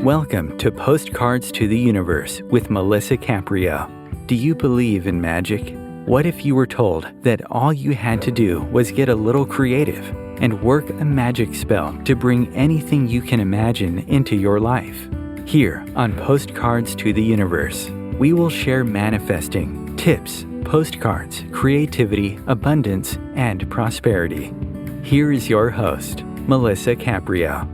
Welcome to Postcards to the Universe with Melissa Caprio. Do you believe in magic? What if you were told that all you had to do was get a little creative and work a magic spell to bring anything you can imagine into your life? Here on Postcards to the Universe, we will share manifesting, tips, postcards, creativity, abundance, and prosperity. Here is your host, Melissa Caprio.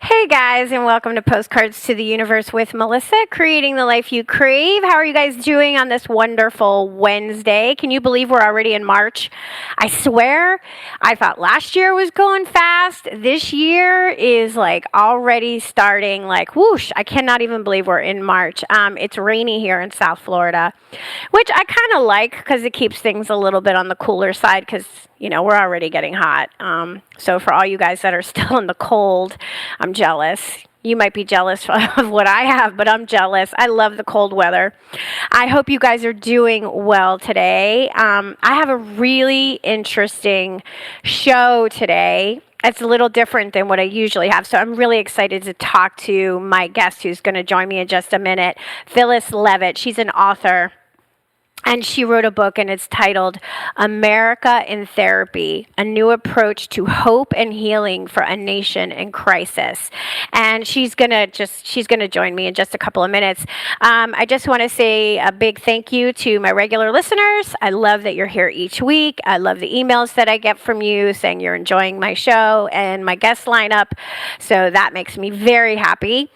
Hey guys, and welcome to Postcards to the Universe with Melissa, creating the life you crave. How are you guys doing on this wonderful Wednesday? Can you believe we're already in March? I swear, I thought last year was going fast. This year is like already starting like whoosh. I cannot even believe we're in March. It's rainy here in South Florida, which I kind of like because it keeps things a little bit on the cooler side because we're already getting hot. So for all you guys that are still in the cold, I'm jealous. You might be jealous of what I have, but I'm jealous. I love the cold weather. I hope you guys are doing well today. I have a really interesting show today. It's a little different than what I usually have, so I'm really excited to talk to my guest who's going to join me in just a minute, Phyllis Leavitt. She's an author. And she wrote a book, and it's titled America in Therapy, A New Approach to Hope and Healing for a Nation in Crisis. And she's gonna join me in just a couple of minutes. I just want to say a big thank you to my regular listeners. I love that you're here each week. I love the emails that I get from you saying you're enjoying my show and my guest lineup. So that makes me very happy.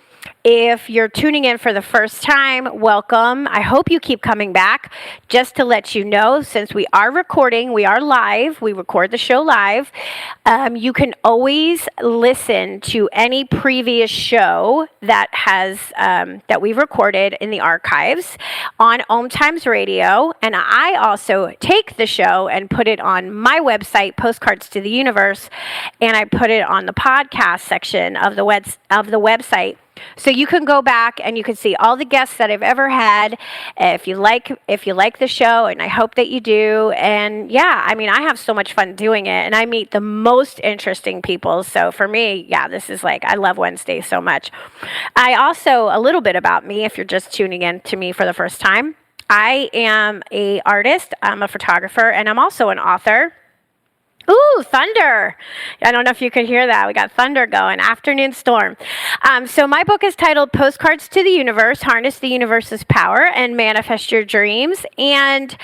If you're tuning in for the first time, welcome. I hope you keep coming back. Just to let you know, since we are recording, we are live. We record the show live. You can always listen to any previous show that we've recorded in the archives on Om Times Radio. And I also take the show and put it on my website, Postcards to the Universe, and I put it on the podcast section of the website. So you can go back and you can see all the guests that I've ever had if you like the show, and I hope that you do. And yeah, I have so much fun doing it, and I meet the most interesting people. So for me, this is I love Wednesdays so much. I also, a little bit about me, if you're just tuning in to me for the first time, I am an artist, I'm a photographer, and I'm also an author. Ooh, thunder. I don't know if you could hear that. We got thunder going, afternoon storm. So my book is titled Postcards to the Universe, Harness the Universe's Power and Manifest Your Dreams. And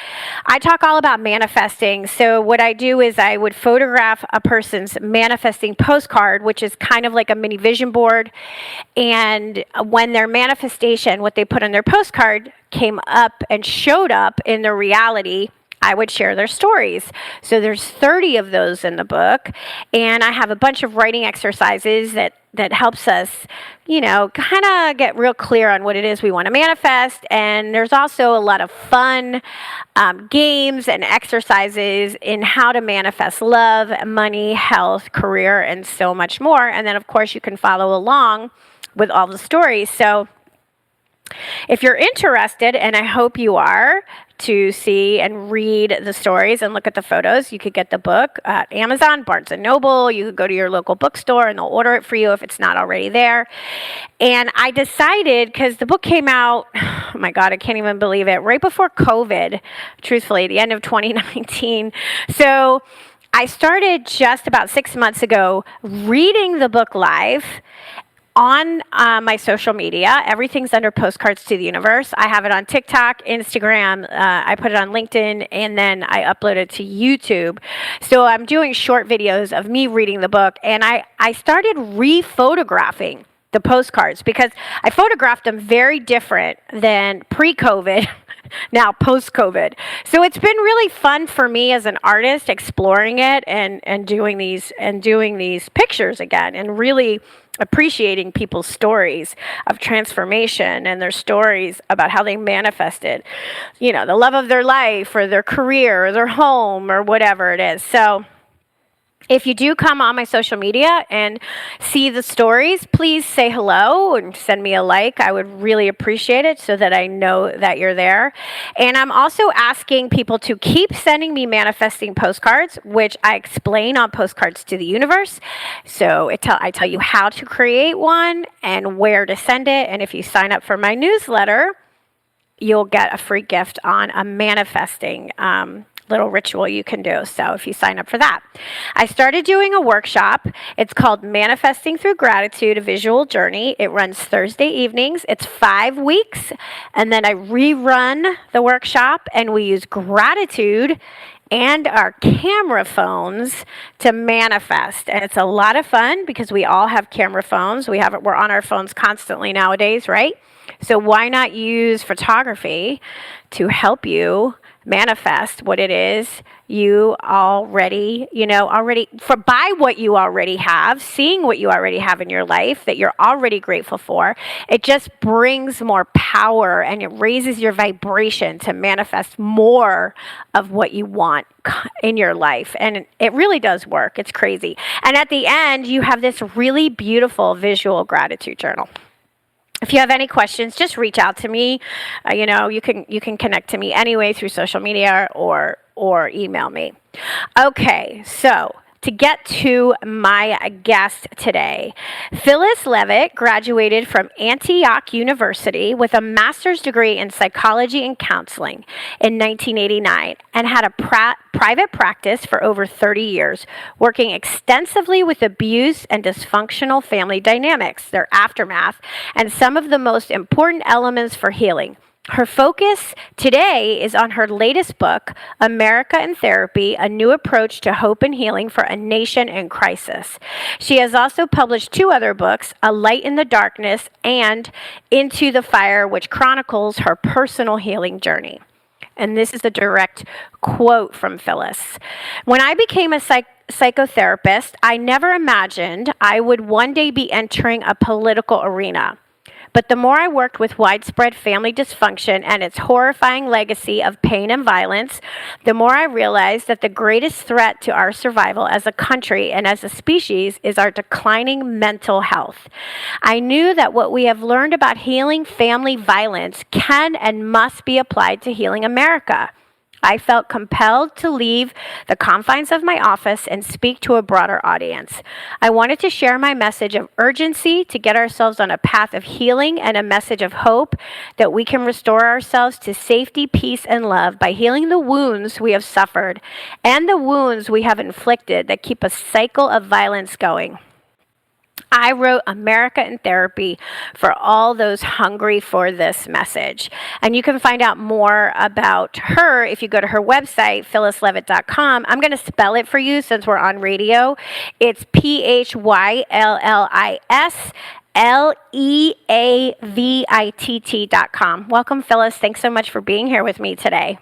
I talk all about manifesting. So what I do is I would photograph a person's manifesting postcard, which is kind of like a mini vision board. And when their manifestation, what they put on their postcard, came up and showed up in their reality, I would share their stories. So there's 30 of those in the book, and I have a bunch of writing exercises that helps us, kind of get real clear on what it is we want to manifest. And there's also a lot of fun games and exercises in how to manifest love, money, health, career, and so much more. And then, of course, you can follow along with all the stories. So if you're interested, and I hope you are, to see and read the stories and look at the photos, you could get the book at Amazon, Barnes & Noble. You could go to your local bookstore and they'll order it for you if it's not already there. And I decided, because the book came out, oh my God, I can't even believe it, right before COVID, truthfully, the end of 2019. So I started just about 6 months ago reading the book live on my social media. Everything's under Postcards to the Universe. I have it on TikTok, Instagram, I put it on LinkedIn, and then I upload it to YouTube. So I'm doing short videos of me reading the book, and I started re-photographing the postcards because I photographed them very different than pre-COVID, now post-COVID. So it's been really fun for me as an artist exploring it and doing these pictures again, and really appreciating people's stories of transformation and their stories about how they manifested, the love of their life or their career or their home or whatever it is. So If you do come on my social media and see the stories, please say hello and send me a like. I would really appreciate it so that I know that you're there. And I'm also asking people to keep sending me manifesting postcards, which I explain on Postcards to the Universe. So I tell you how to create one and where to send it. And if you sign up for my newsletter, you'll get a free gift on a manifesting little ritual you can do. So if you sign up for that, I started doing a workshop. It's called Manifesting Through Gratitude, a Visual Journey. It runs Thursday evenings. It's 5 weeks. And then I rerun the workshop and we use gratitude and our camera phones to manifest. And it's a lot of fun because we all have camera phones. We're on our phones constantly nowadays, right? So why not use photography to help you manifest what it is you already, buy what you already have, seeing what you already have in your life that you're already grateful for. It just brings more power and it raises your vibration to manifest more of what you want in your life. And it really does work. It's crazy. And at the end, you have this really beautiful visual gratitude journal. If you have any questions, just reach out to me. You can connect to me anyway through social media or email me. Okay, so to get to my guest today, Phyllis Leavitt graduated from Antioch University with a master's degree in psychology and counseling in 1989 and had a private practice for over 30 years, working extensively with abuse and dysfunctional family dynamics, their aftermath, and some of the most important elements for healing. Her focus today is on her latest book, America in Therapy, A New Approach to Hope and Healing for a Nation in Crisis. She has also published 2 other books, A Light in the Darkness and Into the Fire, which chronicles her personal healing journey. And this is a direct quote from Phyllis. When I became a psychotherapist, I never imagined I would one day be entering a political arena. But the more I worked with widespread family dysfunction and its horrifying legacy of pain and violence, the more I realized that the greatest threat to our survival as a country and as a species is our declining mental health. I knew that what we have learned about healing family violence can and must be applied to healing America. I felt compelled to leave the confines of my office and speak to a broader audience. I wanted to share my message of urgency to get ourselves on a path of healing and a message of hope that we can restore ourselves to safety, peace, and love by healing the wounds we have suffered and the wounds we have inflicted that keep a cycle of violence going. I wrote America in Therapy for all those hungry for this message. And you can find out more about her if you go to her website, phyllisleavitt.com. I'm going to spell it for you since we're on radio. It's PHYLLISLEAVITT.com. Welcome, Phyllis. Thanks so much for being here with me today.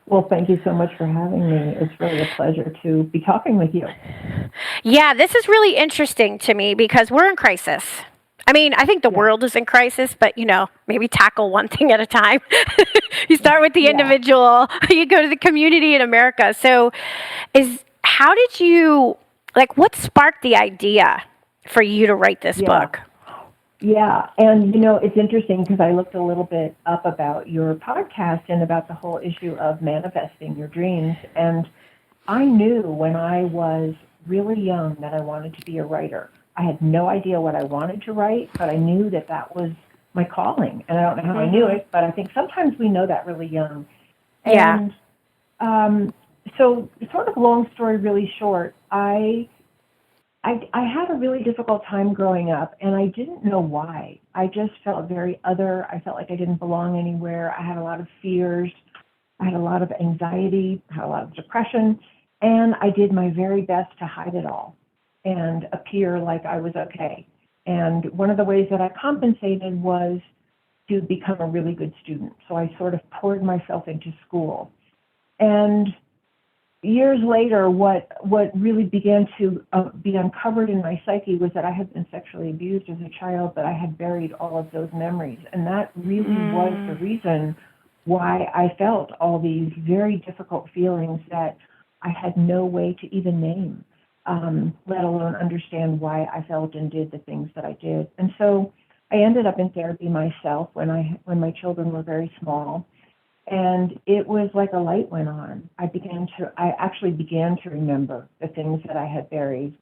Well, thank you so much for having me. It's really a pleasure to be talking with you. Yeah, this is really interesting to me because we're in crisis. I mean, I think the world is in crisis, but, maybe tackle one thing at a time. You start with the individual, you go to the community in America. So what sparked the idea for you to write this book? Yeah, and it's interesting because I looked a little bit up about your podcast and about the whole issue of manifesting your dreams. And I knew when I was really young that I wanted to be a writer. I had no idea what I wanted to write, but I knew that that was my calling. And I don't know how I knew it, but I think sometimes we know that really young. And so sort of long story really short, I had a really difficult time growing up, and I didn't know why. I just felt very other. I felt like I didn't belong anywhere. I had a lot of fears. I had a lot of anxiety. I had a lot of depression, and I did my very best to hide it all and appear like I was okay. And one of the ways that I compensated was to become a really good student. So I sort of poured myself into school. And years later, what really began to be uncovered in my psyche was that I had been sexually abused as a child, but I had buried all of those memories. And that really was the reason why I felt all these very difficult feelings that I had no way to even name, let alone understand why I felt and did the things that I did. And so I ended up in therapy myself when my children were very small. And it was like a light went on. I actually began to remember the things that I had buried.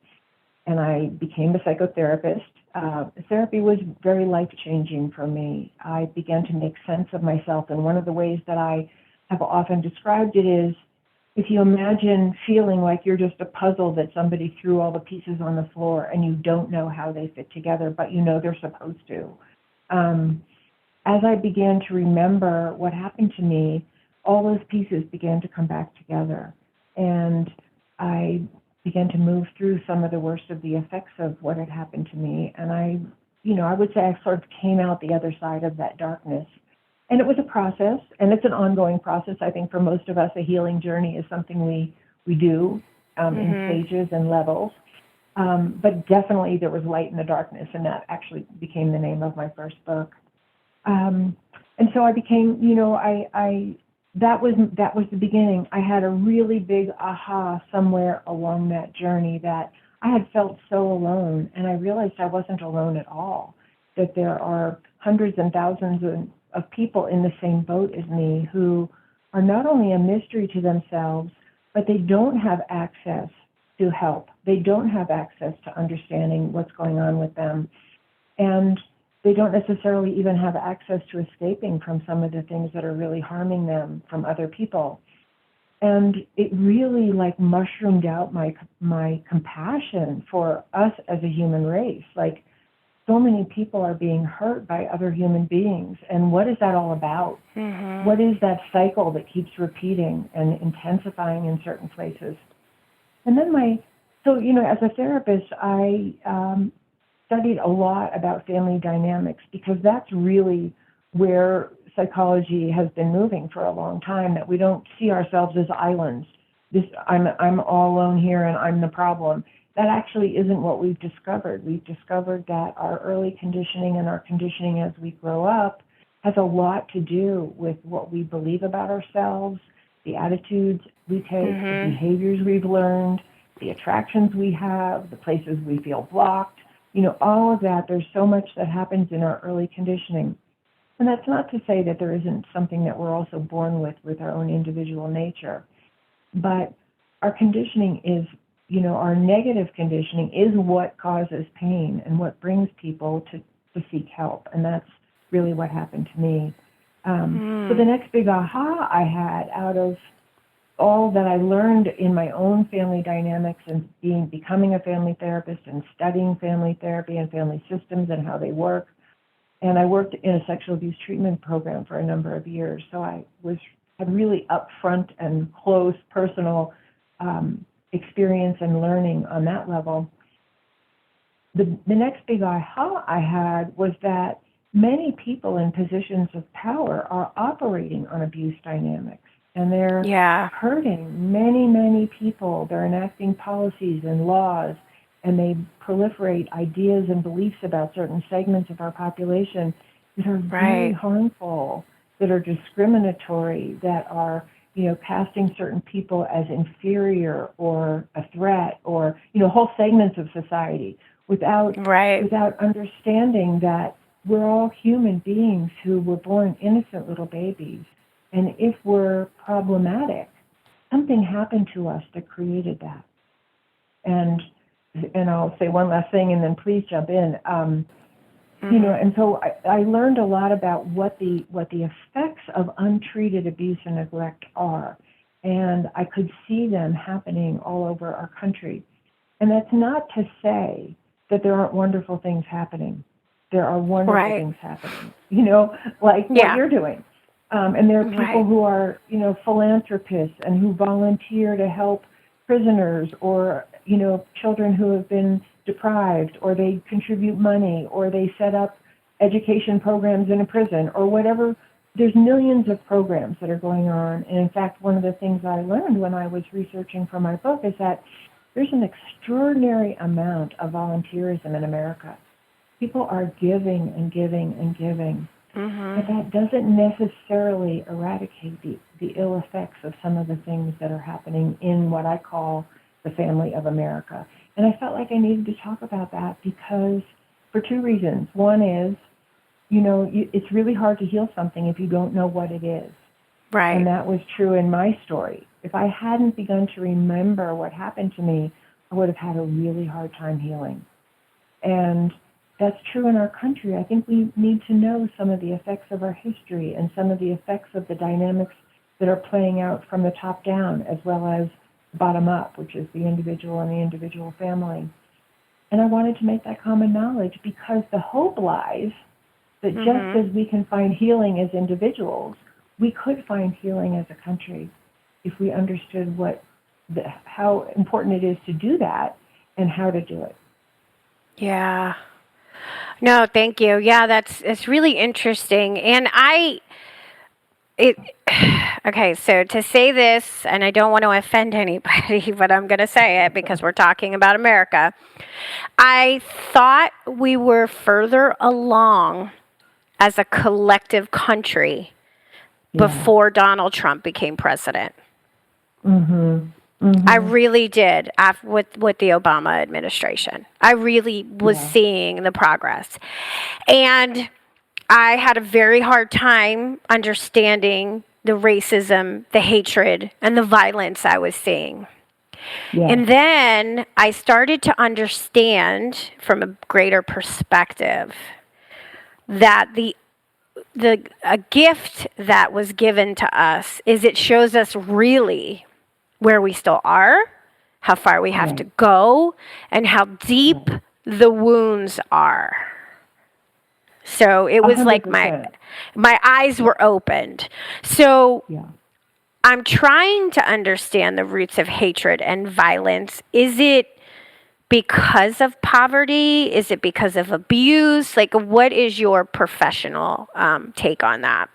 And I became a psychotherapist. Therapy was very life-changing for me. I began to make sense of myself. And one of the ways that I have often described it is, if you imagine feeling like you're just a puzzle that somebody threw all the pieces on the floor and you don't know how they fit together, but you know they're supposed to. As I began to remember what happened to me, all those pieces began to come back together. And I began to move through some of the worst of the effects of what had happened to me. And I would say I sort of came out the other side of that darkness. And it was a process, and it's an ongoing process. I think for most of us, a healing journey is something we do in stages and levels. But definitely there was light in the darkness, and that actually became the name of my first book. And so I became, that was the beginning. I had a really big aha somewhere along that journey that I had felt so alone, and I realized I wasn't alone at all, that there are hundreds and thousands of people in the same boat as me who are not only a mystery to themselves, but they don't have access to help. They don't have access to understanding what's going on with them. And they don't necessarily even have access to escaping from some of the things that are really harming them from other people. And it really mushroomed out my compassion for us as a human race. So many people are being hurt by other human beings. And what is that all about? Mm-hmm. What is that cycle that keeps repeating and intensifying in certain places? And then as a therapist, I studied a lot about family dynamics, because that's really where psychology has been moving for a long time, that we don't see ourselves as islands. I'm all alone here and I'm the problem. That actually isn't what we've discovered. We've discovered that our early conditioning and our conditioning as we grow up has a lot to do with what we believe about ourselves, the attitudes we take, the behaviors we've learned, the attractions we have, the places we feel blocked. All of that. There's so much that happens in our early conditioning. And that's not to say that there isn't something that we're also born with our own individual nature. But our conditioning is, our negative conditioning is what causes pain and what brings people to seek help. And that's really what happened to me. So the next big aha I had out of all that I learned in my own family dynamics and becoming a family therapist and studying family therapy and family systems and how they work. And I worked in a sexual abuse treatment program for a number of years. So I had really upfront and close personal experience and learning on that level. The next big aha I had was that many people in positions of power are operating on abuse dynamics. And they're hurting many, many people. They're enacting policies and laws, and they proliferate ideas and beliefs about certain segments of our population that are very harmful, that are discriminatory, that are, casting certain people as inferior or a threat, or, whole segments of society without understanding that we're all human beings who were born innocent little babies. And if we're problematic, something happened to us that created that. And I'll say one last thing, and then please jump in. And so I learned a lot about what the effects of untreated abuse and neglect are, and I could see them happening all over our country. And that's not to say that there aren't wonderful things happening. There are wonderful things happening. What you're doing. And there are people who are, philanthropists and who volunteer to help prisoners or, children who have been deprived, or they contribute money, or they set up education programs in a prison, or whatever. There's millions of programs that are going on. And in fact, one of the things I learned when I was researching for my book is that there's an extraordinary amount of volunteerism in America. People are giving and giving and giving. But that doesn't necessarily eradicate the ill effects of some of the things that are happening in what I call the family of America. And I felt like I needed to talk about that because for two reasons. One is, it's really hard to heal something if you don't know what it is. Right. And that was true in my story. If I hadn't begun to remember what happened to me, I would have had a really hard time healing. And that's true in our country. I think we need to know some of the effects of our history and some of the effects of the dynamics that are playing out from the top down as well as bottom up, which is the individual and the individual family. And I wanted to make that common knowledge because the hope lies that just as we can find healing as individuals, we could find healing as a country if we understood how important it is to do that and how to do it. Yeah. No, thank you. Yeah, it's really interesting. And okay, so to say this, and I don't want to offend anybody, but I'm going to say it because we're talking about America. I thought we were further along as a collective country before Donald Trump became president. I really did with the Obama administration. I really was seeing the progress. And I had a very hard time understanding the racism, the hatred, and the violence I was seeing. Yeah. And then I started to understand from a greater perspective that a gift that was given to us is it shows us really where we still are, how far we have to go, and how deep the wounds are. So it was 100%. Like my eyes were opened. So I'm trying to understand the roots of hatred and violence. Is it because of poverty? Is it because of abuse? Like, what is your professional take on that?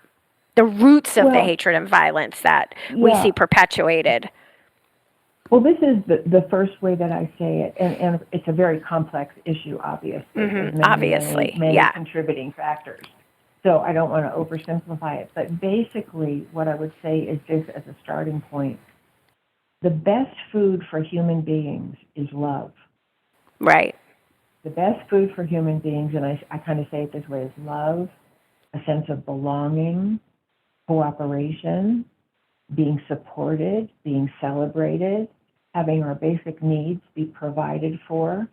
The roots of the hatred and violence that we see perpetuated. Well, this is the first way that I say it, and it's a very complex issue, obviously. Many contributing factors. So I don't want to oversimplify it, but basically what I would say is this as a starting point. The best food for human beings is love. Right. The best food for human beings, and I kind of say it this way, is love, a sense of belonging, cooperation, being supported, being celebrated, having our basic needs be provided for,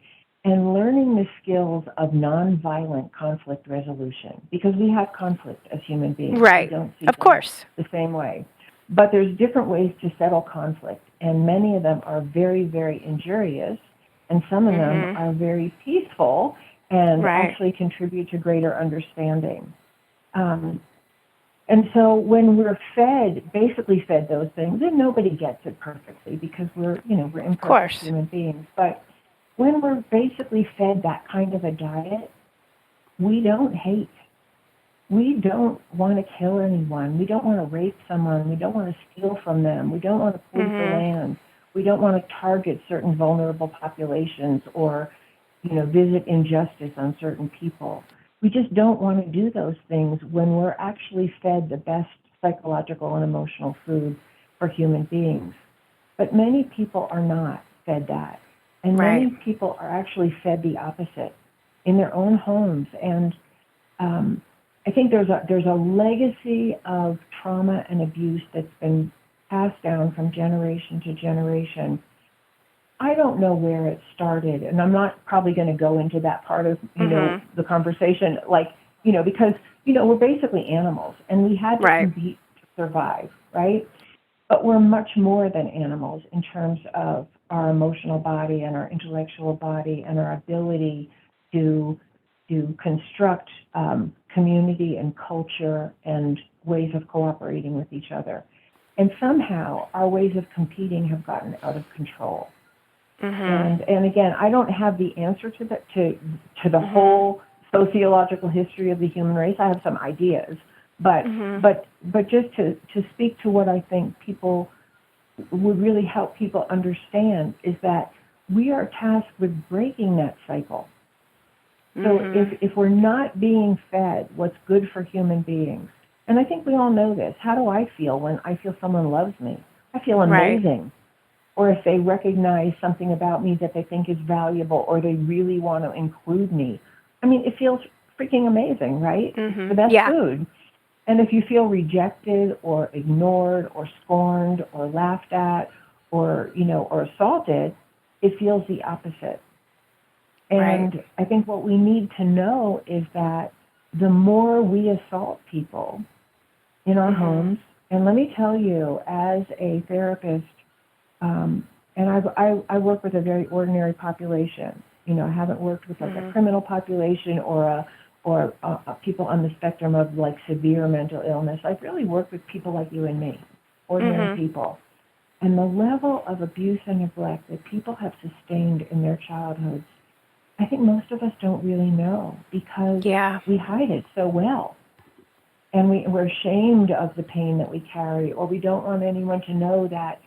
and learning the skills of nonviolent conflict resolution. Because we have conflict as human beings. Right. We don't see of course. The same way. But there's different ways to settle conflict, and many of them are very, very injurious, and some of them are very peaceful and actually contribute to greater understanding. And so when we're basically fed those things, and nobody gets it perfectly because we're imperfect human beings, but when we're basically fed that kind of a diet, we don't hate. We don't want to kill anyone. We don't want to rape someone. We don't want to steal from them. We don't want to pollute the land. We don't want to target certain vulnerable populations or, visit injustice on certain people. We just don't want to do those things when we're actually fed the best psychological and emotional food for human beings. But many people are not fed that. And many people are actually fed the opposite in their own homes. And I think there's a legacy of trauma and abuse that's been passed down from generation to generation. I don't know where it started, and I'm not probably going to go into that part of the conversation, because we're basically animals, and we had to compete to survive, right? But we're much more than animals in terms of our emotional body and our intellectual body and our ability to construct community and culture and ways of cooperating with each other. And somehow our ways of competing have gotten out of control. And again, I don't have the answer to the whole sociological history of the human race. I have some ideas, but just to speak to what I think people would really help people understand is that we are tasked with breaking that cycle. So if we're not being fed what's good for human beings, and I think we all know this, how do I feel when I feel someone loves me? I feel amazing. Right. Or if they recognize something about me that they think is valuable, or they really want to include me. I mean, it feels freaking amazing, right? It's the best food. And if you feel rejected or ignored or scorned or laughed at or, or assaulted, it feels the opposite. And I think what we need to know is that the more we assault people in our homes, and let me tell you, as a therapist, and I work with a very ordinary population. I haven't worked with like a criminal population or people on the spectrum of like severe mental illness. I've really worked with people like you and me, ordinary people. And the level of abuse and neglect that people have sustained in their childhoods, I think most of us don't really know because we hide it so well. And we're ashamed of the pain that we carry, or we don't want anyone to know that,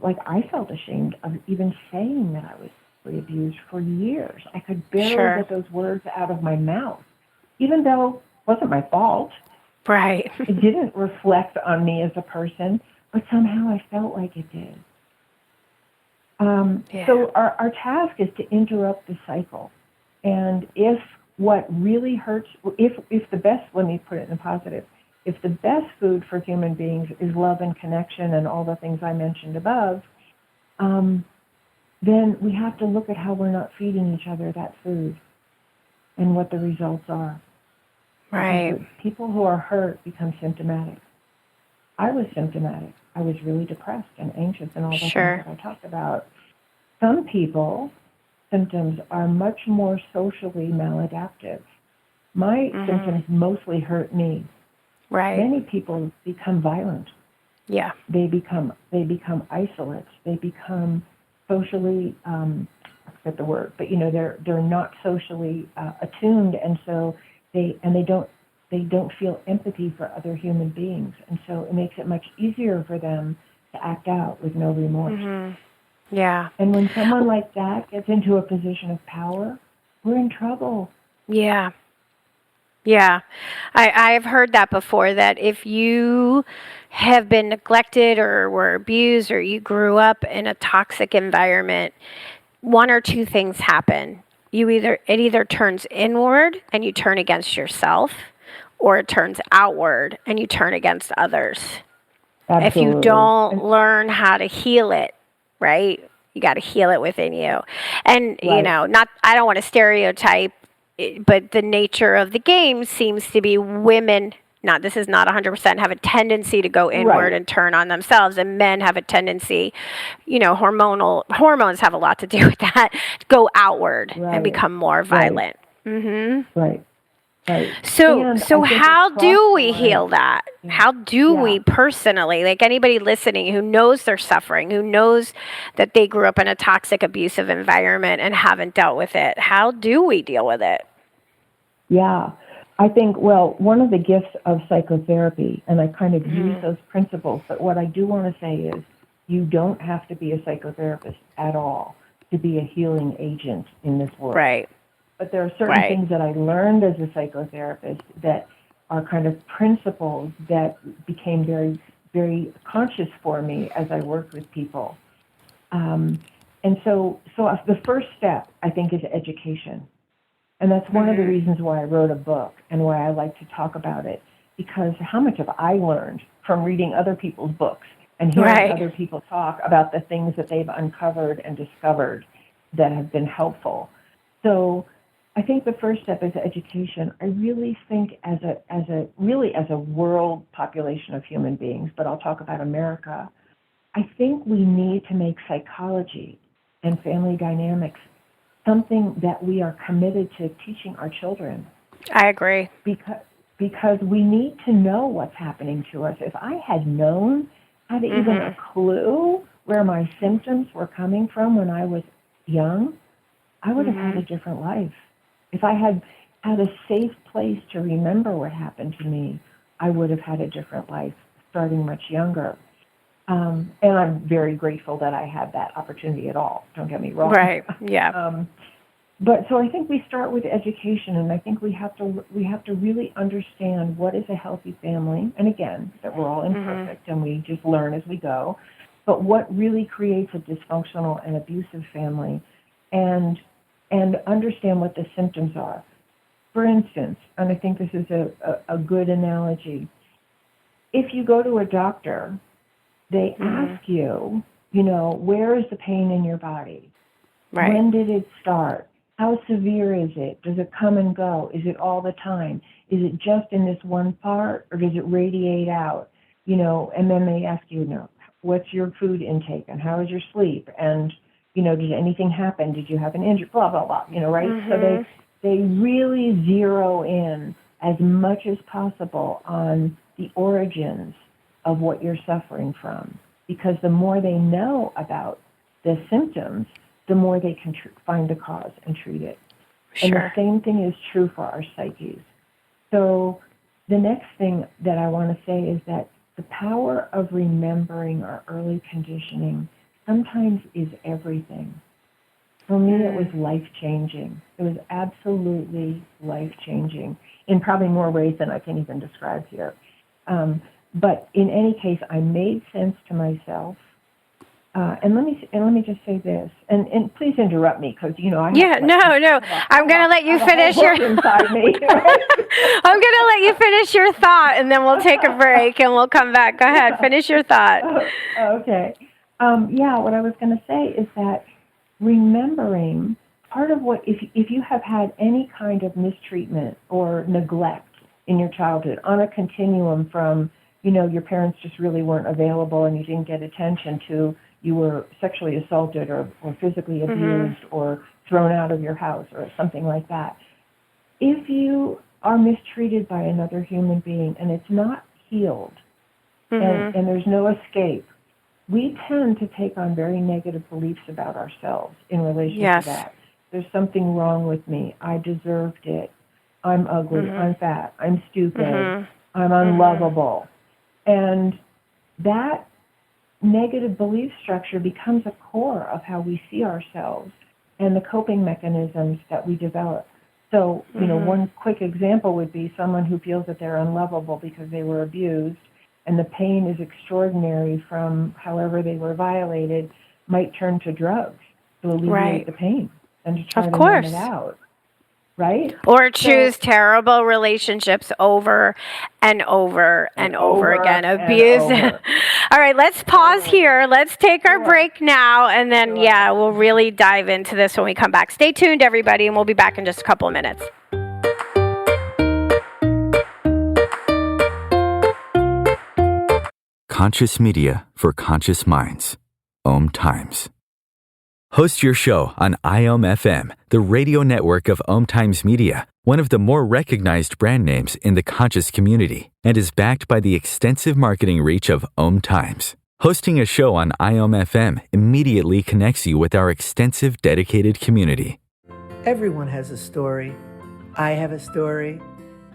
like I felt ashamed of even saying that I was abused for years. I could barely get those words out of my mouth, even though it wasn't my fault. Right. It didn't reflect on me as a person, but somehow I felt like it did. So our task is to interrupt the cycle. And if what really hurts, if the best, let me put it in positive, if the best food for human beings is love and connection and all the things I mentioned above, then we have to look at how we're not feeding each other that food and what the results are. Right. Because people who are hurt become symptomatic. I was symptomatic. I was really depressed and anxious and all the things that I talked about. Some people, symptoms are much more socially maladaptive. My symptoms mostly hurt me. Right. Many people become violent. Yeah. They become isolates. They become socially, I forget the word, but they're not socially attuned, and so they don't feel empathy for other human beings, and so it makes it much easier for them to act out with no remorse. Yeah. And when someone like that gets into a position of power, we're in trouble. Yeah. Yeah. I've heard that before, that if you have been neglected or were abused or you grew up in a toxic environment, one or two things happen. It either turns inward and you turn against yourself, or it turns outward and you turn against others. Absolutely. If you don't learn how to heal it, right? You got to heal it within you. And, I don't want to stereotype, but the nature of the game seems to be women, this is not 100%, have a tendency to go inward and turn on themselves, and men have a tendency, hormones have a lot to do with that, to go outward and become more violent. Right. So how do we heal that? How do we personally, like anybody listening who knows they're suffering, who knows that they grew up in a toxic, abusive environment and haven't dealt with it, how do we deal with it? Yeah, I think, one of the gifts of psychotherapy, and I kind of use those principles, but what I do want to say is you don't have to be a psychotherapist at all to be a healing agent in this world. Right. But there are certain things that I learned as a psychotherapist that are kind of principles that became very, very conscious for me as I worked with people. And so the first step, I think, is education. And that's one of the reasons why I wrote a book and why I like to talk about it, because how much have I learned from reading other people's books and hearing other people talk about the things that they've uncovered and discovered that have been helpful. So I think the first step is education. I really think as a world population of human beings, but I'll talk about America, I think we need to make psychology and family dynamics something that we are committed to teaching our children. I agree. Because we need to know what's happening to us. If I had known, had even a clue where my symptoms were coming from when I was young, I would have had a different life. If I had had a safe place to remember what happened to me, I would have had a different life starting much younger. And I'm very grateful that I had that opportunity at all. Don't get me wrong. Right, yeah. But so I think we start with education, and I think we have to really understand what is a healthy family, and again, that we're all imperfect and we just learn as we go, but what really creates a dysfunctional and abusive family, and understand what the symptoms are. For instance, and I think this is a good analogy, if you go to a doctor, they ask you, where is the pain in your body? Right. When did it start? How severe is it? Does it come and go? Is it all the time? Is it just in this one part, or does it radiate out? And then they ask you, what's your food intake and how is your sleep? And, did anything happen? Did you have an injury? Blah, blah, blah, right? So they really zero in as much as possible on the origins of what you're suffering from. Because the more they know about the symptoms, the more they can find the cause and treat it. Sure. And the same thing is true for our psyches. So the next thing that I want to say is that the power of remembering our early conditioning sometimes is everything. For me, it was life-changing. It was absolutely life-changing in probably more ways than I can even describe here. But in any case, I made sense to myself. And let me just say this, and please interrupt me because I have no. I'm going to let you finish your. Inside me. I'm going to let you finish your thought, and then we'll take a break and we'll come back. Go ahead, finish your thought. Okay. What I was going to say is that remembering part of what if you have had any kind of mistreatment or neglect in your childhood on a continuum from your parents just really weren't available and you didn't get attention to. You were sexually assaulted or physically abused or thrown out of your house or something like that. If you are mistreated by another human being and it's not healed and there's no escape, we tend to take on very negative beliefs about ourselves in relation to that. There's something wrong with me. I deserved it. I'm ugly. I'm fat. I'm stupid. I'm unlovable. And that negative belief structure becomes a core of how we see ourselves and the coping mechanisms that we develop. So, one quick example would be someone who feels that they're unlovable because they were abused and the pain is extraordinary from however they were violated, might turn to drugs to alleviate the pain and to try to numb it out. Right? Or choose terrible relationships over and over and over again. Abuse. All right, let's pause here. Let's take our break now, and then, we'll really dive into this when we come back. Stay tuned, everybody, and we'll be back in just a couple of minutes. Conscious media for conscious minds. Om Times. Host your show on IOM FM, the radio network of Om Times Media, one of the more recognized brand names in the conscious community, and is backed by the extensive marketing reach of Om Times. Hosting a show on IOM FM immediately connects you with our extensive dedicated community. Everyone has a story. I have a story.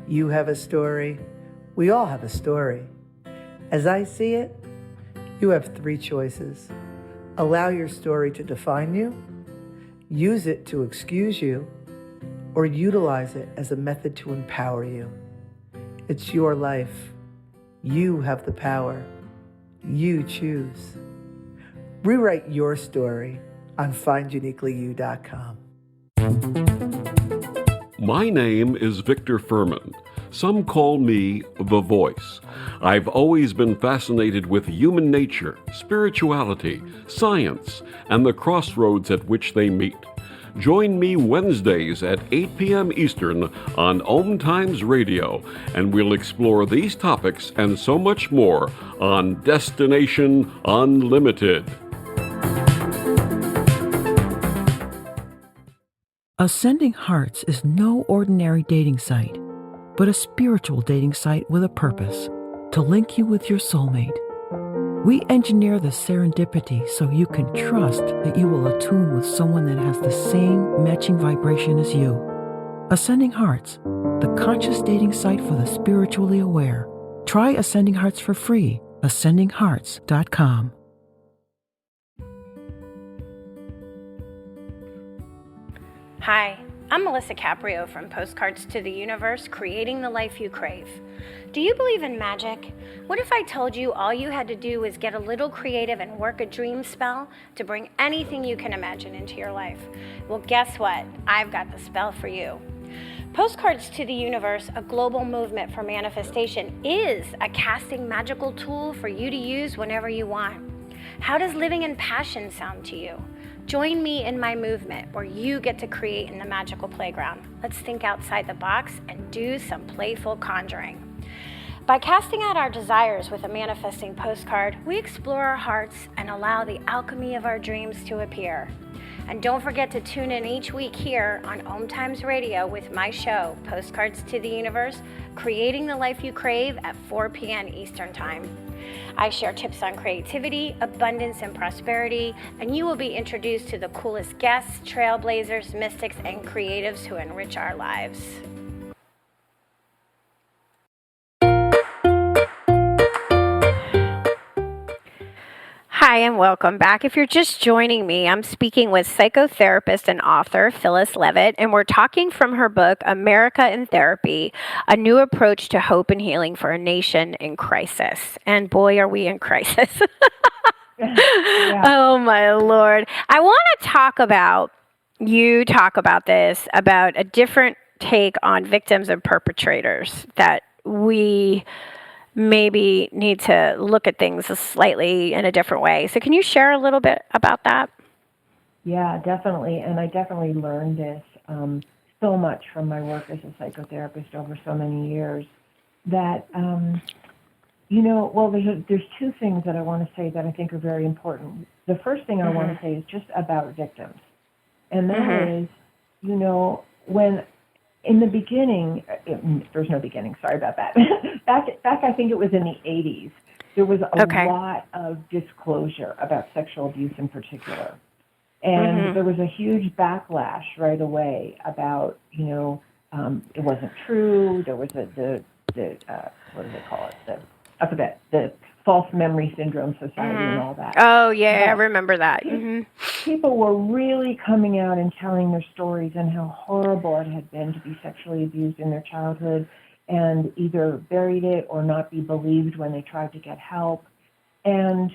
You have a story. We all have a story. As I see it, you have three choices. Allow your story to define you, use it to excuse you, or utilize it as a method to empower you. It's your life. You have the power. You choose. Rewrite your story on finduniquelyyou.com. My name is Victor Furman. Some call me the Voice. I've always been fascinated with human nature, spirituality, science, and the crossroads at which they meet. Join me Wednesdays at 8 p.m. Eastern on Om Times Radio, and we'll explore these topics and so much more on Destination Unlimited. Ascending Hearts is no ordinary dating site, but a spiritual dating site with a purpose, to link you with your soulmate. We engineer the serendipity so you can trust that you will attune with someone that has the same matching vibration as you. Ascending Hearts, the conscious dating site for the spiritually aware. Try Ascending Hearts for free, ascendinghearts.com. Hi, I'm Melissa Caprio from Postcards to the Universe, creating the life you crave. Do you believe in magic? What if I told you all you had to do was get a little creative and work a dream spell to bring anything you can imagine into your life? Well, guess what? I've got the spell for you. Postcards to the Universe, a global movement for manifestation, is a casting magical tool for you to use whenever you want. How does living in passion sound to you? Join me in my movement where you get to create in the magical playground. Let's think outside the box and do some playful conjuring. By casting out our desires with a manifesting postcard, we explore our hearts and allow the alchemy of our dreams to appear. And don't forget to tune in each week here on Om Times Radio with my show, Postcards to the Universe, creating the life you crave at 4 p.m. Eastern Time. I share tips on creativity, abundance, and prosperity, and you will be introduced to the coolest guests, trailblazers, mystics, and creatives who enrich our lives. Hi, and welcome back. If you're just joining me, I'm speaking with psychotherapist and author Phyllis Leavitt, and we're talking from her book, America in Therapy, A New Approach to Hope and Healing for a Nation in Crisis. And boy, are we in crisis. Yeah. Oh, my Lord. I want to talk about this, about a different take on victims and perpetrators, that we maybe need to look at things slightly in a different way. So can you share a little bit about that? Yeah, definitely. And I definitely learned this so much from my work as a psychotherapist over so many years that, there's two things that I want to say that I think are very important. The first thing I want to say is just about victims. And that is, when in the beginning, there's no beginning, sorry about that. back, I think it was in the 80s, there was a lot of disclosure about sexual abuse in particular. And there was a huge backlash right away about, it wasn't true. There was what do they call it? The False Memory Syndrome Society and all that. Oh, yeah, I remember that. People were really coming out and telling their stories and how horrible it had been to be sexually abused in their childhood and either buried it or not be believed when they tried to get help. And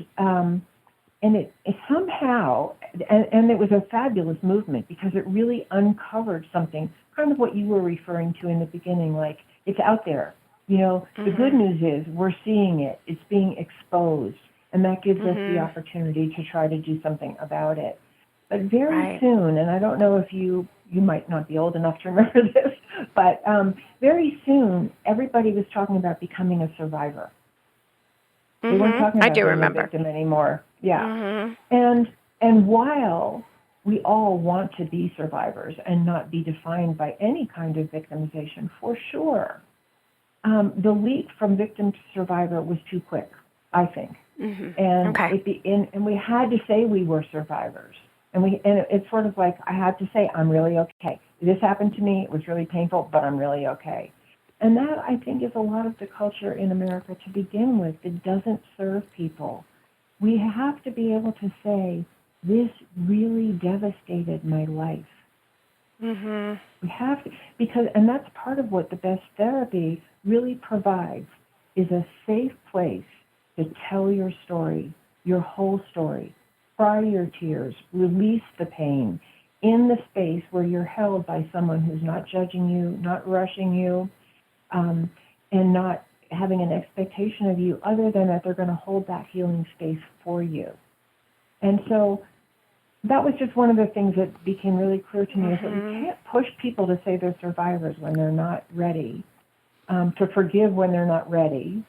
it somehow, and it was a fabulous movement because it really uncovered something, kind of what you were referring to in the beginning, like it's out there. The good news is we're seeing it. It's being exposed, and that gives us the opportunity to try to do something about it. But very soon, and I don't know if you might not be old enough to remember this, but very soon, everybody was talking about becoming a survivor. They weren't talking about being a victim anymore. Yeah. And while we all want to be survivors and not be defined by any kind of victimization, for sure, the leap from victim to survivor was too quick, I think. And we had to say we were survivors. And it's sort of like I had to say, I'm really okay. This happened to me. It was really painful, but I'm really okay. And that, I think, is a lot of the culture in America to begin with. It doesn't serve people. We have to be able to say, this really devastated my life. We have to, and that's part of what the best therapy really provides, is a safe place to tell your story, your whole story, cry your tears, release the pain in the space where you're held by someone who's not judging you, not rushing you, and not having an expectation of you other than that they're going to hold that healing space for you. And so that was just one of the things that became really clear to me, is that we can't push people to say they're survivors when they're not ready, to forgive when they're not ready,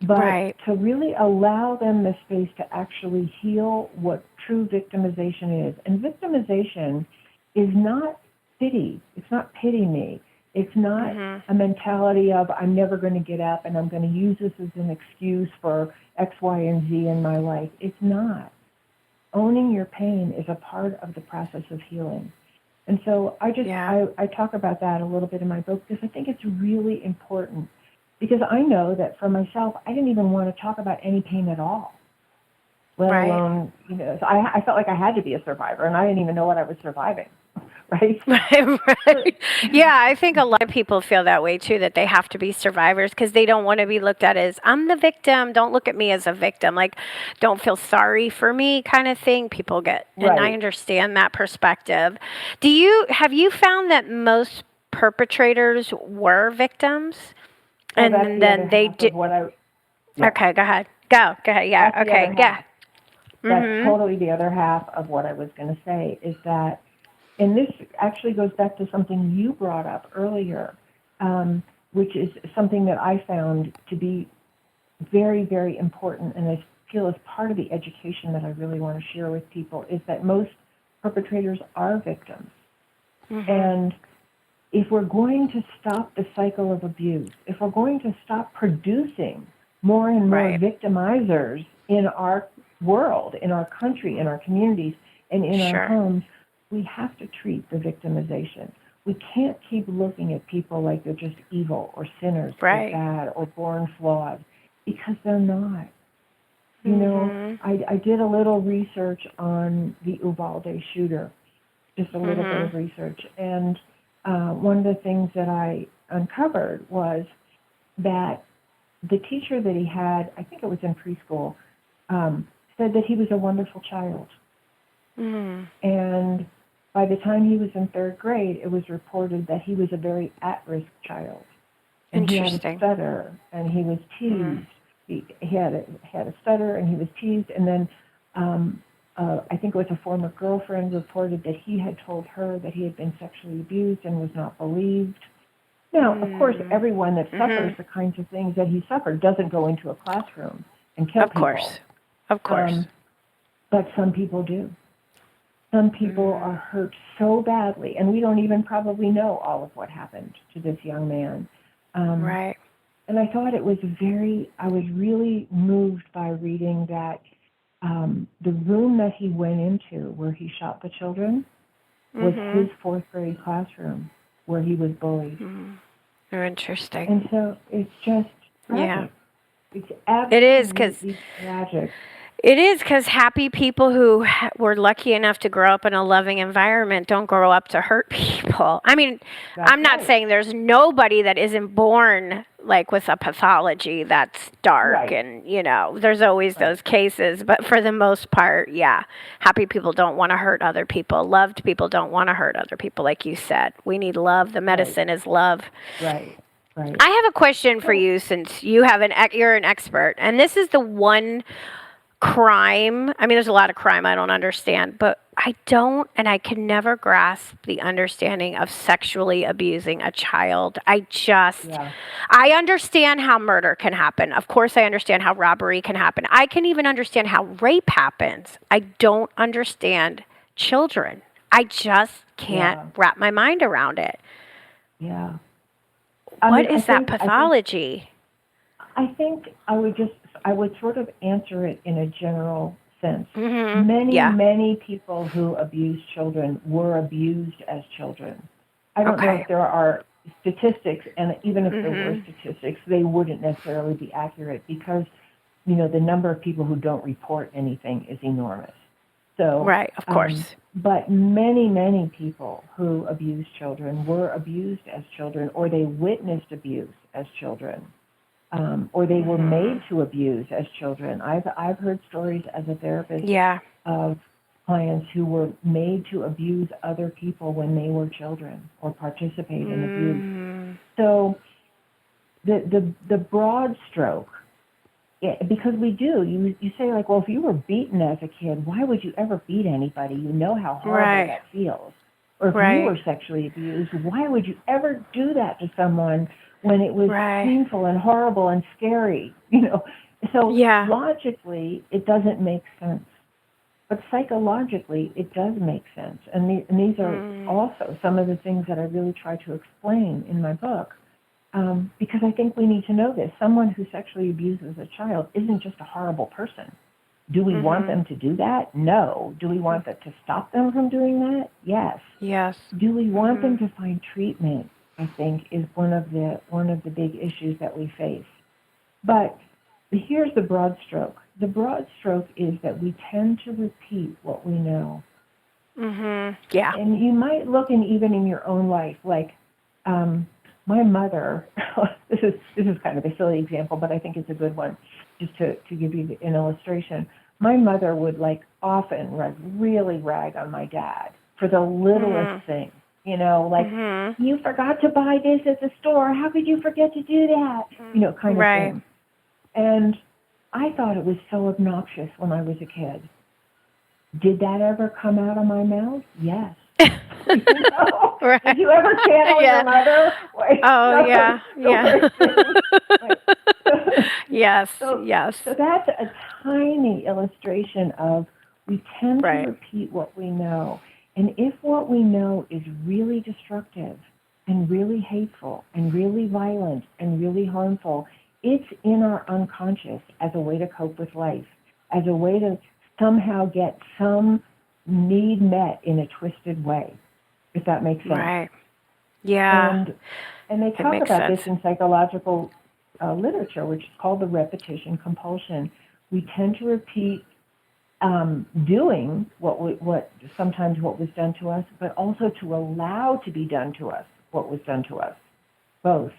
but to really allow them the space to actually heal what true victimization is. And victimization is not pity. It's not pity me. It's not a mentality of I'm never going to get up and I'm going to use this as an excuse for X, Y, and Z in my life. It's not. Owning your pain is a part of the process of healing. And so I talk about that a little bit in my book because I think it's really important. Because I know that for myself, I didn't even want to talk about any pain at all. Let alone, so I felt like I had to be a survivor, and I didn't even know what I was surviving. right? Right. Yeah, I think a lot of people feel that way too, that they have to be survivors because they don't want to be looked at as, I'm the victim. Don't look at me as a victim. Like, don't feel sorry for me kind of thing. People get, and I Right. understand that perspective. Have you found that most perpetrators were victims? Well, that's And the then other they half did. of what I, yeah, Okay, go ahead. Go ahead. Yeah. that's the Okay. other Yeah. half. That's Mm-hmm. totally the other half of what I was going to say is that, and this actually goes back to something you brought up earlier, which is something that I found to be very, very important, and I feel is part of the education that I really want to share with people, is that most perpetrators are victims. Mm-hmm. And if we're going to stop the cycle of abuse, if we're going to stop producing more and more Right. victimizers in our world, in our country, in our communities, and in our Sure. homes, we have to treat the victimization. We can't keep looking at people like they're just evil or sinners Right. or bad or born flawed, because they're not. You know, Mm-hmm. I did a little research on the Uvalde shooter, just a little bit Mm-hmm. of research. And one of the things that I uncovered was that the teacher that he had, I think it was in preschool, said that he was a wonderful child. Mm-hmm. And by the time he was in third grade, it was reported that he was a very at-risk child. And he had a Interesting. stutter, and he was teased. Mm-hmm. He had a stutter, and he was teased. And then I think it was a former girlfriend reported that he had told her that he had been sexually abused and was not believed. Now, of course, everyone that suffers the kinds of things that he suffered doesn't go into a classroom and kill people. Of course. But some people do. Some people are hurt so badly, and we don't even probably know all of what happened to this young man. Right. And I thought it was I was really moved by reading that the room that he went into where he shot the children was his fourth grade classroom where he was bullied. Interesting. And so it's just tragic. Yeah. It's It is, 'cause absolutely tragic. It is, because happy people who were lucky enough to grow up in a loving environment don't grow up to hurt people. I mean, That's I'm not right. saying there's nobody that isn't born like with a pathology that's dark, Right. and there's always those cases, but for the most part, yeah, happy people don't want to hurt other people. Loved people don't want to hurt other people, like you said. We need love. The medicine is love. Right. I have a question for you, since you're an expert, and this is the one crime. I mean, there's a lot of crime I don't understand, but I can never grasp the understanding of sexually abusing a child. I understand how murder can happen. Of course, I understand how robbery can happen. I can even understand how rape happens. I don't understand children. I just can't wrap my mind around it. Yeah. What is that pathology? I think I would sort of answer it in a general sense. Mm-hmm. Many people who abuse children were abused as children. I don't know if there are statistics, and even if there were statistics, they wouldn't necessarily be accurate because, the number of people who don't report anything is enormous. So, right, of course. But many, many people who abuse children were abused as children, or they witnessed abuse as children. Or they were made to abuse as children. I've heard stories as a therapist of clients who were made to abuse other people when they were children or participate in abuse. So the broad stroke, because we do, you say like, well, if you were beaten as a kid, why would you ever beat anybody? You know how horrible that feels. Or if you were sexually abused, why would you ever do that to someone when it was painful and horrible and scary, So logically, it doesn't make sense. But psychologically, it does make sense. And these are also some of the things that I really try to explain in my book, because I think we need to know this. Someone who sexually abuses a child isn't just a horrible person. Do we want them to do that? No. Do we want to stop them from doing that? Yes. Yes. Do we want them to find treatment? I think is one of the big issues that we face. But here's the broad stroke. The broad stroke is that we tend to repeat what we know. Yeah. And you might look even in your own life, like my mother. this is kind of a silly example, but I think it's a good one, just to give you an illustration. My mother would often really rag on my dad for the littlest thing. You forgot to buy this at the store. How could you forget to do that? Kind of thing. And I thought it was so obnoxious when I was a kid. Did that ever come out of my mouth? Yes. Right. Did you ever channel your mother? Yeah. Yes. So that's a tiny illustration of we tend to repeat what we know. And if what we know is really destructive and really hateful and really violent and really harmful, it's in our unconscious as a way to cope with life, as a way to somehow get some need met in a twisted way, if that makes sense. Right. Yeah. And they talk about this in psychological literature, which is called the repetition compulsion. We tend to repeat doing what sometimes what was done to us, but also to allow to be done to us what was done to us. Both.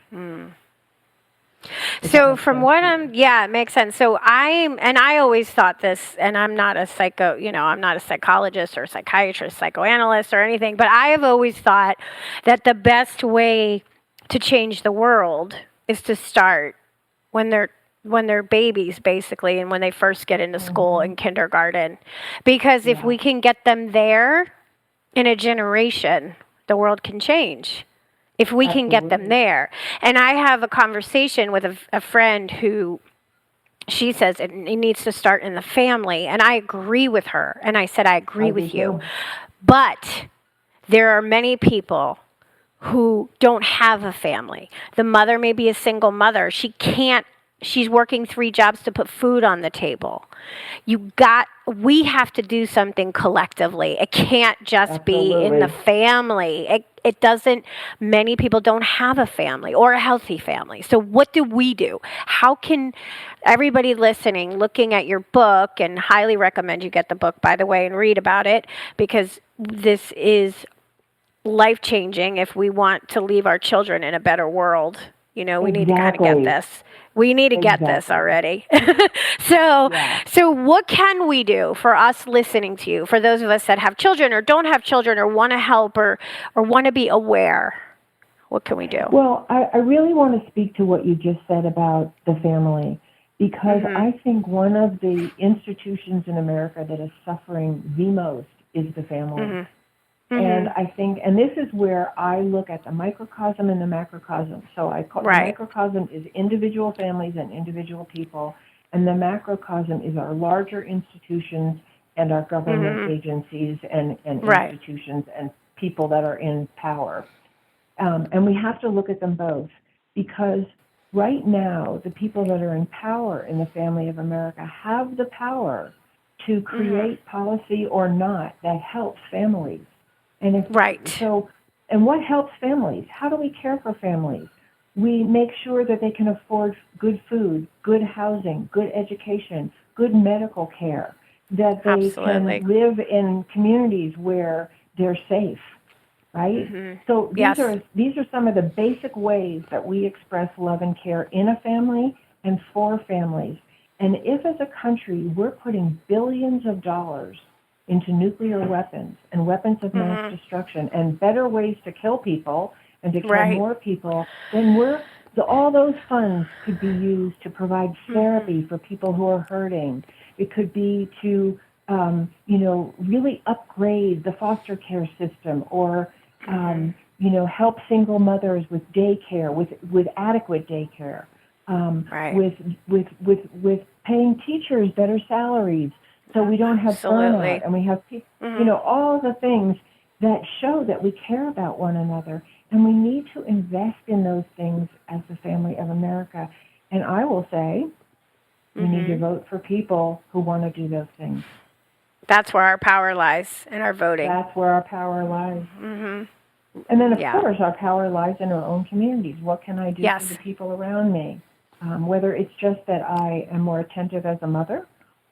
So from what it makes sense. So I always thought this, and I'm not a I'm not a psychologist or psychiatrist, psychoanalyst or anything, but I have always thought that the best way to change the world is to start when they're babies, basically, and when they first get into school and kindergarten. Because if we can get them there in a generation, the world can change. If we can get them there. And I have a conversation with a friend who, she says it needs to start in the family. And I agree with her. And I said, I agree with you. But there are many people who don't have a family. The mother may be a single mother. She's working 3 jobs to put food on the table. We have to do something collectively. It can't just be in the family. It doesn't, many people don't have a family or a healthy family. So what do we do? How can everybody listening, looking at your book, and highly recommend you get the book, by the way, and read about it, because this is life-changing if we want to leave our children in a better world. We need to kind of get this. We need to get this already. So what can we do for us listening to you, for those of us that have children or don't have children or want to help or want to be aware? What can we do? Well, I really want to speak to what you just said about the family, because I think one of the institutions in America that is suffering the most is the family. And I think, and this is where I look at the microcosm and the macrocosm. So I call the microcosm is individual families and individual people, and the macrocosm is our larger institutions and our government agencies and institutions and people that are in power. And we have to look at them both, because right now the people that are in power in the family of America have the power to create policy or not that helps families. And and what helps families? How do we care for families? We make sure that they can afford good food, good housing, good education, good medical care, that they can live in communities where they're safe, right? So these are some of the basic ways that we express love and care in a family and for families. And if as a country we're putting billions of dollars into nuclear weapons and weapons of mass destruction and better ways to kill people and to kill more people, then all those funds could be used to provide therapy for people who are hurting. It could be to, really upgrade the foster care system, or, help single mothers with daycare, with adequate daycare, with paying teachers better salaries, so we don't have burnout, and we have people, all the things that show that we care about one another. And we need to invest in those things as the family of America. And I will say, we need to vote for people who want to do those things. That's where our power lies, in our voting. That's where our power lies. And then, of course, our power lies in our own communities. What can I do for the people around me? Whether it's just that I am more attentive as a mother,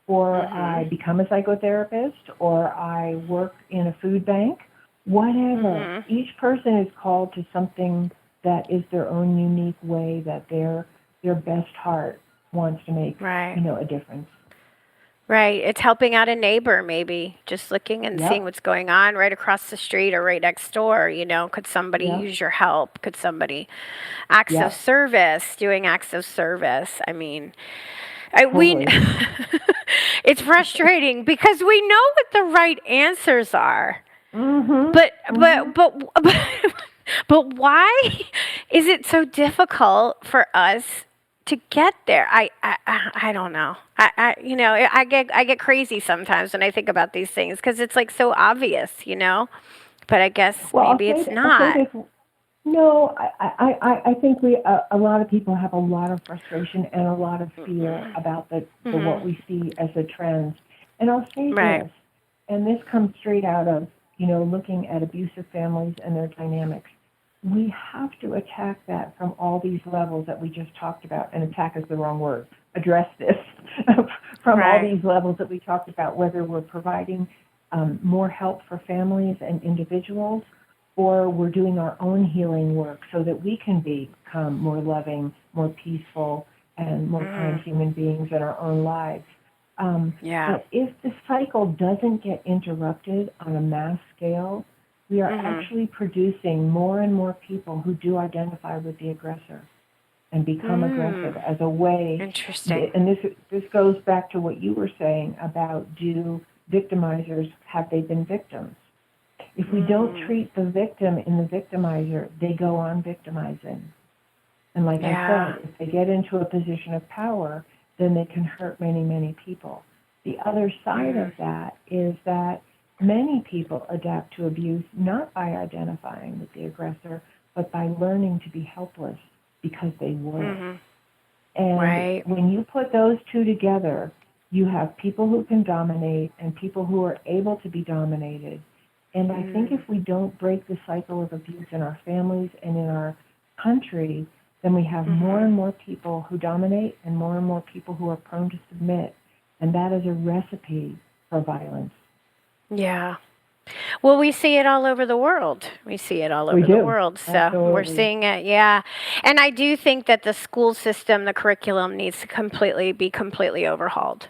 or I become a psychotherapist, or I work in a food bank, whatever. Each person is called to something that is their own unique way that their best heart wants to make, a difference. Right. It's helping out a neighbor, maybe just looking and seeing what's going on right across the street or right next door. Could somebody use your help? Could somebody acts of service, doing acts of service? I mean, we it's frustrating because we know what the right answers are. But why is it so difficult for us to get there? I don't know. I get crazy sometimes when I think about these things because it's like so obvious, But I guess maybe it's not. No, I think a lot of people have a lot of frustration and a lot of fear about the what we see as a trend. And I'll say this, and this comes straight out of looking at abusive families and their dynamics. We have to attack that from all these levels that we just talked about. And attack is the wrong word. Address this from all these levels that we talked about, whether we're providing more help for families and individuals, or we're doing our own healing work so that we can become more loving, more peaceful, and more kind human beings in our own lives. But if the cycle doesn't get interrupted on a mass scale, we are actually producing more and more people who do identify with the aggressor and become aggressive as a way. Interesting. And this goes back to what you were saying about, do victimizers, have they been victims? If we don't treat the victim in the victimizer, they go on victimizing. And like I said, if they get into a position of power, then they can hurt many, many people. The other side of that is that many people adapt to abuse not by identifying with the aggressor, but by learning to be helpless because they were. And when you put those two together, you have people who can dominate and people who are able to be dominated. And I think if we don't break the cycle of abuse in our families and in our country, then we have more and more people who dominate and more people who are prone to submit. And that is a recipe for violence. Yeah. Well, we see it all over the world. We see it all over the world. So we're seeing it, And I do think that the school system, the curriculum needs to be completely overhauled.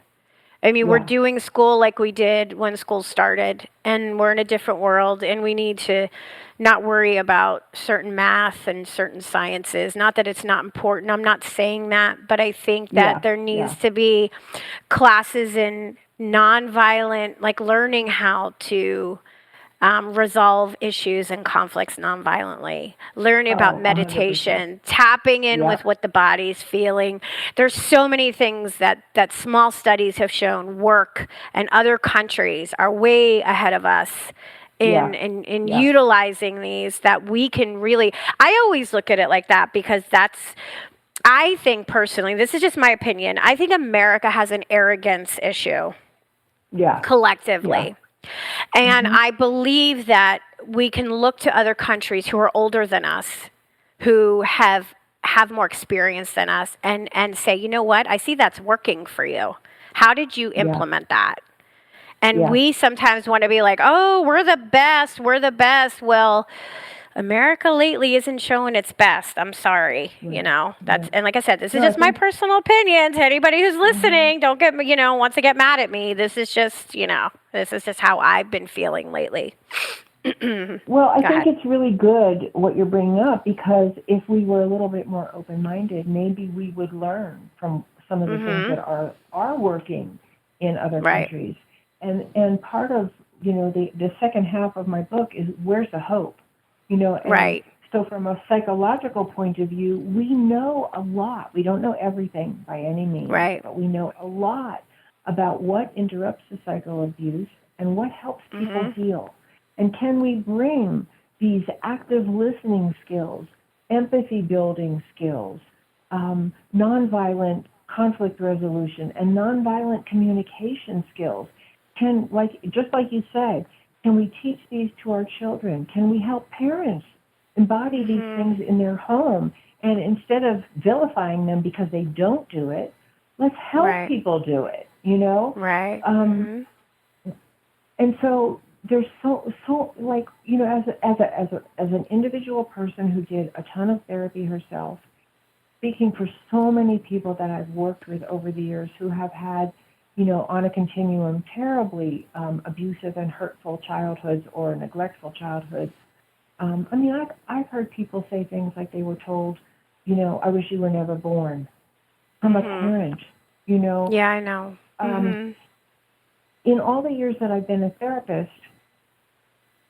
I mean, we're doing school like we did when school started, and we're in a different world, and we need to not worry about certain math and certain sciences. Not that it's not important. I'm not saying that, but I think that there needs to be classes in nonviolent, like learning how to resolve issues and conflicts nonviolently, learning about meditation, 100%. Tapping in with what the body's feeling. There's so many things that small studies have shown work, and other countries are way ahead of us in utilizing these, that we can really, I always look at it like that because I think personally, this is just my opinion, I think America has an arrogance issue collectively. Yeah. And I believe that we can look to other countries who are older than us, who have more experience than us, and say, you know what, I see that's working for you. How did you implement that? And we sometimes want to be like, oh, we're the best. Well, America lately isn't showing its best. I'm sorry, That's and like I said, this is just my personal opinion. To anybody who's listening, don't get me, wants to get mad at me. This is just, this is just how I've been feeling lately. Well, I think it's really good what you're bringing up, because if we were a little bit more open-minded, maybe we would learn from some of the things that are working in other countries. And part of, the second half of my book is, where's the hope? So from a psychological point of view, we know a lot. We don't know everything by any means, but we know a lot about what interrupts the cycle of abuse and what helps people heal. And can we bring these active listening skills, empathy building skills, nonviolent conflict resolution, and nonviolent communication skills? Just like you said, can we teach these to our children? Can we help parents embody these things in their home? And instead of vilifying them because they don't do it, let's help people do it. you know? Right. And so there's so like, you know, as an individual person who did a ton of therapy herself, speaking for so many people that I've worked with over the years who have had, you know, on a continuum, terribly abusive and hurtful childhoods or neglectful childhoods. I mean, I've heard people say things like they were told, you know, I wish you were never born. I'm a parent, you know. Yeah, I know. In all the years that I've been a therapist,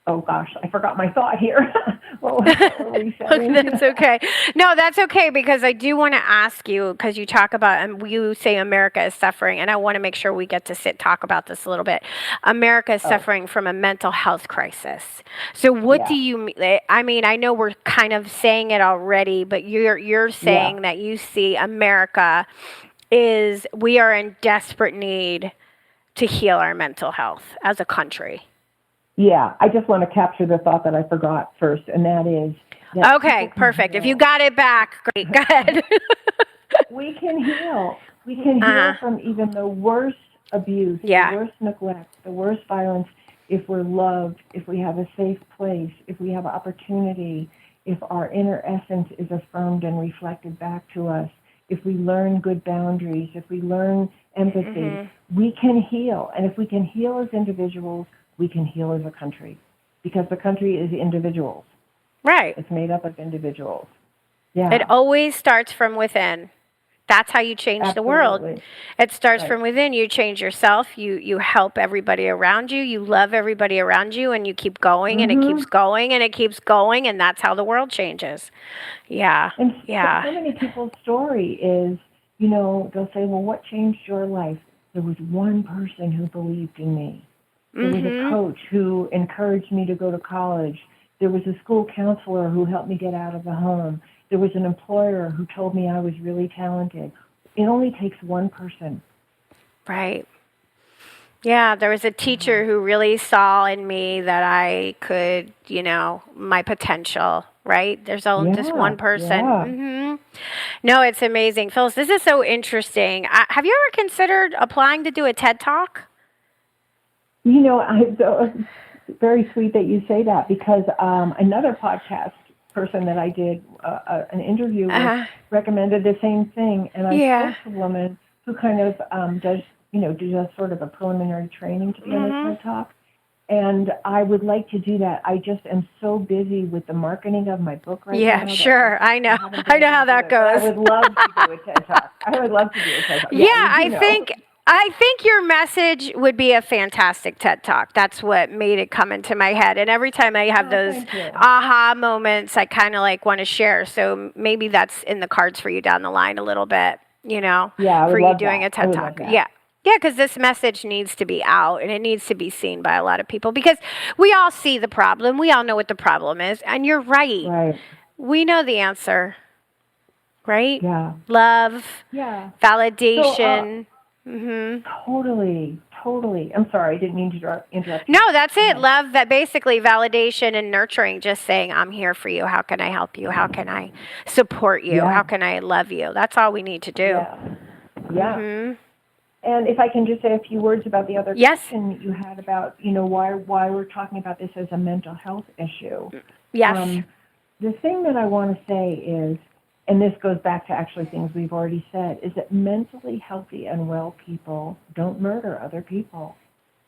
oh gosh, I forgot my thought here. What were you saying? That's okay. No, that's okay, because I do want to ask you, because you talk about, you say America is suffering, and I want to make sure we get to talk about this a little bit. America is suffering from a mental health crisis. So what do you mean? I mean, I know we're kind of saying it already, but you're saying that you see America we are in desperate need to heal our mental health as a country. Yeah, I just want to capture the thought that I forgot first, and that is... that okay, perfect. If you got it back, great. Go ahead. We can heal. We can heal from even the worst abuse, the worst neglect, the worst violence, if we're loved, if we have a safe place, if we have opportunity, if our inner essence is affirmed and reflected back to us, if we learn good boundaries, if we learn empathy, we can heal. And if we can heal as individuals, we can heal as a country, because the country is individuals. Right. It's made up of individuals. Yeah. It always starts from within. That's how you change the world. It starts from within. You change yourself. You help everybody around you. You love everybody around you, and you keep going, and it keeps going, and it keeps going, and that's how the world changes. Yeah. And so many people's story is, you know, they'll say, well, what changed your life? There was one person who believed in me. There was a coach who encouraged me to go to college. There was a school counselor who helped me get out of the home. There was an employer who told me I was really talented. It only takes one person. Right. Yeah, there was a teacher who really saw in me that I could, you know, my potential, right? There's only just one person. No, it's amazing. Phyllis, this is so interesting. Have you ever considered applying to do a TED Talk? You know, it's very sweet that you say that, because another podcast person that I did an interview with recommended the same thing. And I spoke to a woman who kind of does sort of a preliminary training to be on a TED Talk. And I would like to do that. I just am so busy with the marketing of my book right now. Yeah, sure. I know. I know how that goes. I would love to do a TED Talk. I would love to do a TED Talk. I think your message would be a fantastic TED Talk. That's what made it come into my head. And every time I have those aha moments, I kind of like want to share. So maybe that's in the cards for you down the line a little bit, you know, for you doing a TED Talk. Yeah. Yeah, because this message needs to be out, and it needs to be seen by a lot of people, because we all see the problem. We all know what the problem is. And you're right. Right. We know the answer, right? Yeah. Love, validation. Totally. I'm sorry, I didn't mean to interrupt you. No, that's it. Love, that basically validation and nurturing, just saying, I'm here for you. How can I help you? How can I support you? How can I love you? That's all we need to do. Yeah. And if I can just say a few words about the other question you had about, you know, why we're talking about this as a mental health issue. Yes. The thing that I want to say is, and this goes back to actually things we've already said, is that mentally healthy and well people don't murder other people.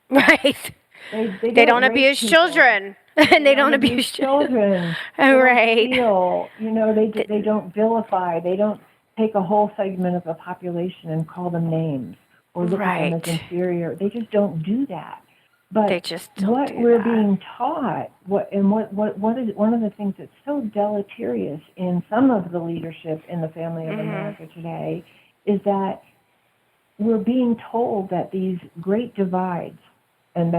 Right. They don't abuse children. And they don't abuse children. Right. They don't vilify. They don't take a whole segment of the population and call them names or look at them as inferior. They just don't do that. But what we're being taught, what is one of the things that's so deleterious in some of the leadership in the family of America today, is that we're being told that these great divides, and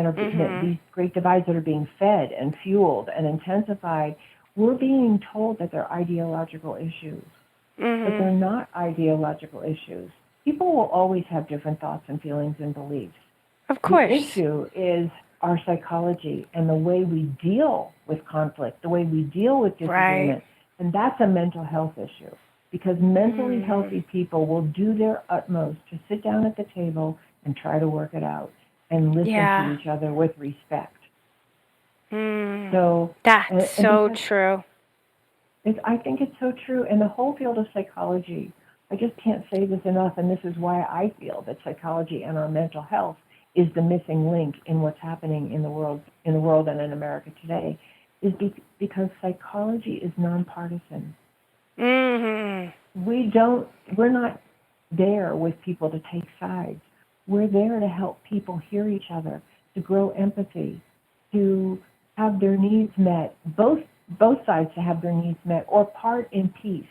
these great divides that are being fed and fueled and intensified, we're being told that they're ideological issues, but they're not ideological issues. People will always have different thoughts and feelings and beliefs. Of course. The issue is our psychology and the way we deal with conflict, the way we deal with disagreement. And that's a mental health issue, because mentally healthy people will do their utmost to sit down at the table and try to work it out and listen to each other with respect. So that's so true. I think it's so true. And the whole field of psychology, I just can't say this enough, and this is why I feel that psychology and our mental health is the missing link in what's happening in the world and in America today, is because psychology is nonpartisan. We're not there with people to take sides. We're there to help people hear each other, to grow empathy, to have their needs met, both sides to have their needs met, or part in peace.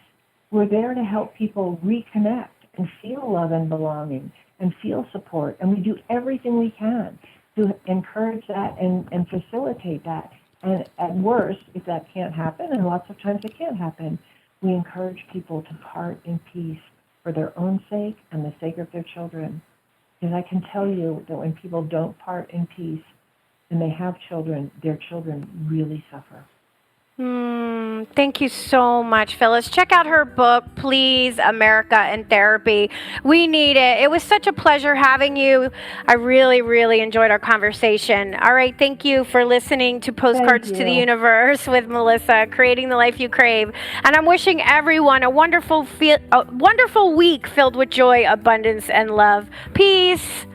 We're there to help people reconnect and feel love and belonging and feel support. And we do everything we can to encourage that and facilitate that. And at worst, if that can't happen, and lots of times it can't happen, we encourage people to part in peace for their own sake and the sake of their children. Because I can tell you that when people don't part in peace and they have children, their children really suffer. Thank you so much, Phyllis. Check out her book, please, America in Therapy. We need it. It was such a pleasure having you. I really, really enjoyed our conversation. All right, thank you for listening to Postcards to the Universe with Melissa, creating the life you crave. And I'm wishing everyone a wonderful week filled with joy, abundance, and love. Peace.